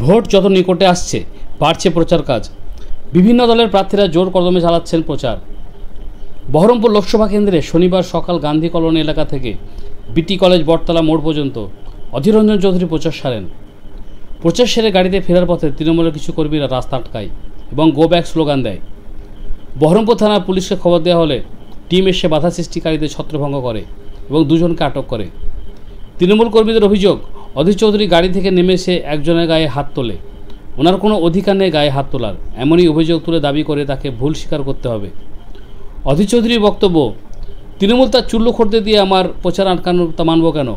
Vote যত নিকটে আসছে বাড়ছে প্রচার কাজ। বিভিন্ন দলের প্রার্থীরা জোর কদমে চালাচ্ছেন প্রচার। বহরমপুর লোকসভা কেন্দ্রে শনিবার সকাল গান্ধী কলোনি এলাকা থেকে বিটি কলেজ বটতলা মোড় পর্যন্ত অধীর রঞ্জন চৌধুরী প্রচার সারেন। প্রচার সেরে গাড়িতে ফেরার পথে তৃণমূলের কিছু কর্মীরা রাস্তা আটকায় এবং গো ব্যাক স্লোগান দেয়। বহরমপুর থানার পুলিশকে খবর দেওয়া হলে টিম এসে বাধা সৃষ্টিকারীদের ছত্রভঙ্গ করে এবং দুজনকে আটক করে। তৃণমূল কর্মীদের অভিযোগ, অধীর চৌধুরী গাড়ি থেকে নেমে এসে একজনের গায়ে হাত তোলে। ওনার কোনো অধিকার নেই গায়ে হাত তোলার, এমনই অভিযোগ তুলে দাবি করে তাকে ভুল স্বীকার করতে হবে। অধীর চৌধুরীর বক্তব্য, তৃণমূল তার চুল্লু খড়তে দিয়ে আমার প্রচার আটকানোর তা মানব কেন?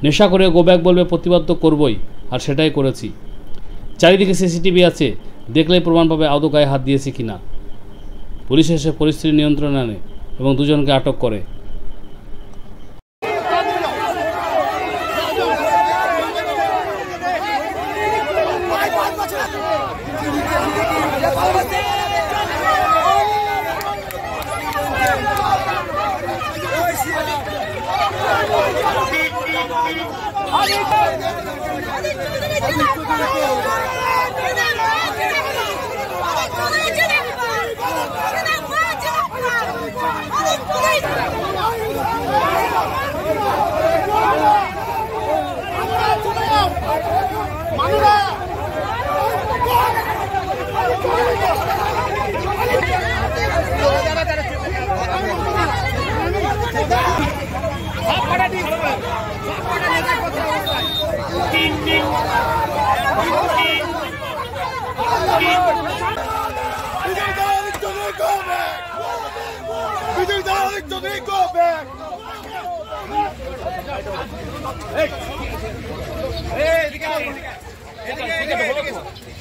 নেশা করে গো ব্যাক বলবে, প্রতিবাদ তো করবই, আর সেটাই করেছি। চারিদিকে সিসিটিভি আছে, দেখলেই প্রমাণ পাবে আদৌ গায়ে হাত দিয়েছি কিনা। পুলিশ এসে পরিস্থিতি নিয়ন্ত্রণে আনে এবং দুজনকে আটক করে।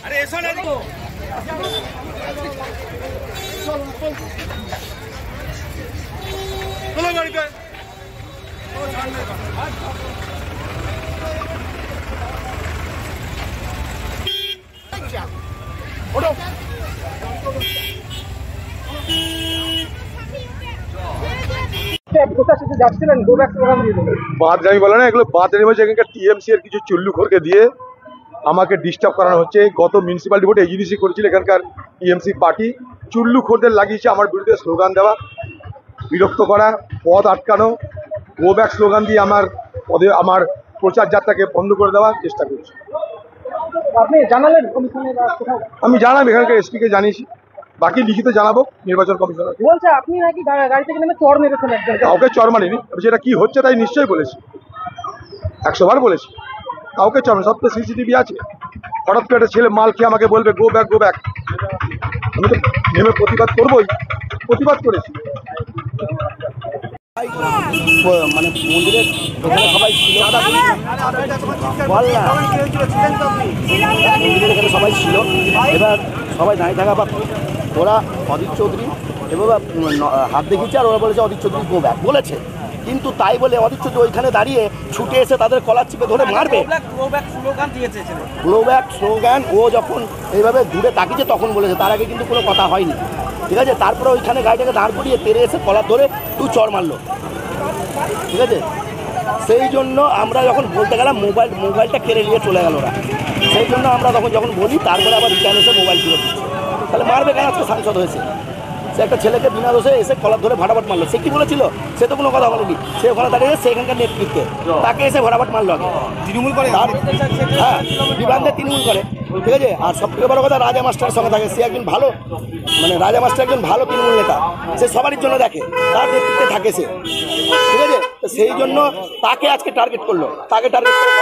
अरे ऐसा नहीं चलो गाड़ी पे বাদরামি বলে না, এগুলো বাদরামি হচ্ছে। এখানকার টিএমসি এর কিছু চুল্লুখোরকে দিয়ে আমাকে ডিস্টার্ব করানো হচ্ছে। গত মিউনিসিপ্যালিটি ভোটে এজিডিসি করেছিল এখানকার টিএমসি পার্টি, চুল্লুখোরদের লাগিয়েছে আমার বিরুদ্ধে স্লোগান দেওয়া, বিরক্ত করা, পথ আটকানো, গো ব্যাক স্লোগান দিয়ে আমার প্রচার যাত্রাকে বন্ধ করে দেওয়ার চেষ্টা করছে। আপনি জানালেন কমিশনের? আমি জানাবো, এখানকার এসপিকে জানিয়েছি, বাকি লিখিত জানাবো নির্বাচন কমিশনার। বলছে আপনি নাকি গাড়ি থেকে নেমে চড় মেরেছেন একজন। কাউকে চড় মারিনি, সেটা কি হচ্ছে তাই নিশ্চয়ই বলেছি, 100 বার বলেছি। কাউকে চড়, সব তো সিসিটিভি আছে। হঠাৎ করে একটা ছেলে মাল খেয়ে আমাকে বলবে গো ব্যাক গো ব্যাক, আমি তো নেমে প্রতিবাদ করবোই, প্রতিবাদ করেছি। মানে মন্দিরের এখানে সবাই ছিল, মন্দিরের এখানে সবাই ছিল। এবার সবাই দাঁড়িয়ে থাকা বা ওরা অধীর চৌধুরী এবার হাত দেখিয়েছে, আর ওরা বলেছে অধীর চৌধুরী গো ব্যাক বলেছে। কিন্তু তাই বলে অধীর চৌধুরী ওইখানে দাঁড়িয়ে ছুটে এসে তাদের কলার চিপে ধরে মারবে। গ্লো ব্যাক স্লোগান ও যখন এইভাবে দূরে তাকিয়েছে তখন বলেছে, তার আগে কিন্তু কোনো কথা হয়নি, ঠিক আছে। তারপরে ওইখানে গাড়িটাকে দাঁড় করিয়ে তেরে এসে কলার ধরে তুই চড় মারলো, ঠিক আছে। সেই জন্য আমরা যখন বলতে গেলাম মোবাইলটা কেড়ে নিয়ে চলে গেল ওরা। সেই জন্য আমরা যখন বলি তারপরে আবার রিটার্ন এসে মোবাইল ফেরত দিচ্ছে। তাহলে মারবে কেন? আজকে সাংসদ হয়েছে, সে একটা ছেলেকে বিনা দোষে এসে কলার ধরে ভাড়াবাট মারলো। সে কি বলেছিল? সে তো কোনো কথা বলেনি। সে ওখানে দাঁড়িয়ে সেখানকার নেতৃত্বে তাকে এসে ভাড়াবাট মারলো। আগে তৃণমূল করে, হ্যাঁ বিভাগে তৃণমূল করে, ঠিক আছে। আর সব থেকে বড় কথা, রাজা মাস্টারের সঙ্গে থাকে। সে একজন ভালো, মানে রাজা মাস্টার একজন ভালো তৃণমূল নেতা, সে সবারই জন্য দেখে, তার নেতৃত্বে থাকে সে, ঠিক আছে। তো সেই জন্য তাকে আজকে টার্গেট করলো, তাকে টার্গেট করে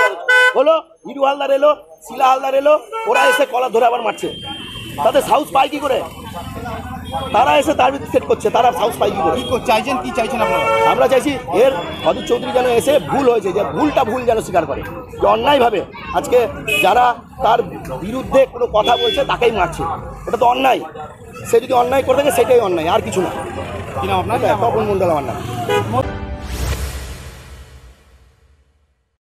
হলো। হিরু হালদার এলো, শিলা হালদার এলো, ওরা এসে কলার ধরে আবার মারছে। তাদের সাহস পায় কি করে? তারা এসে তার বিরুদ্ধে সেট করছে, তারা সাহস পায় কি করে? চাইছেন কি চাইছেন আপনারা? আমরা চাইছি এর অধীর চৌধুরী যেন এসে ভুল হয়েছে, যে ভুল যেন স্বীকার করে, যে অন্যায়ভাবে আজকে যারা তার বিরুদ্ধে কোনো কথা বলছে তাকেই মারছে। এটা তো অন্যায়। সে যদি অন্যায় করে থাকে সেটাই অন্যায়, আর কিছু না। কি নাম আপনার? তপন মণ্ডল আমার নাম।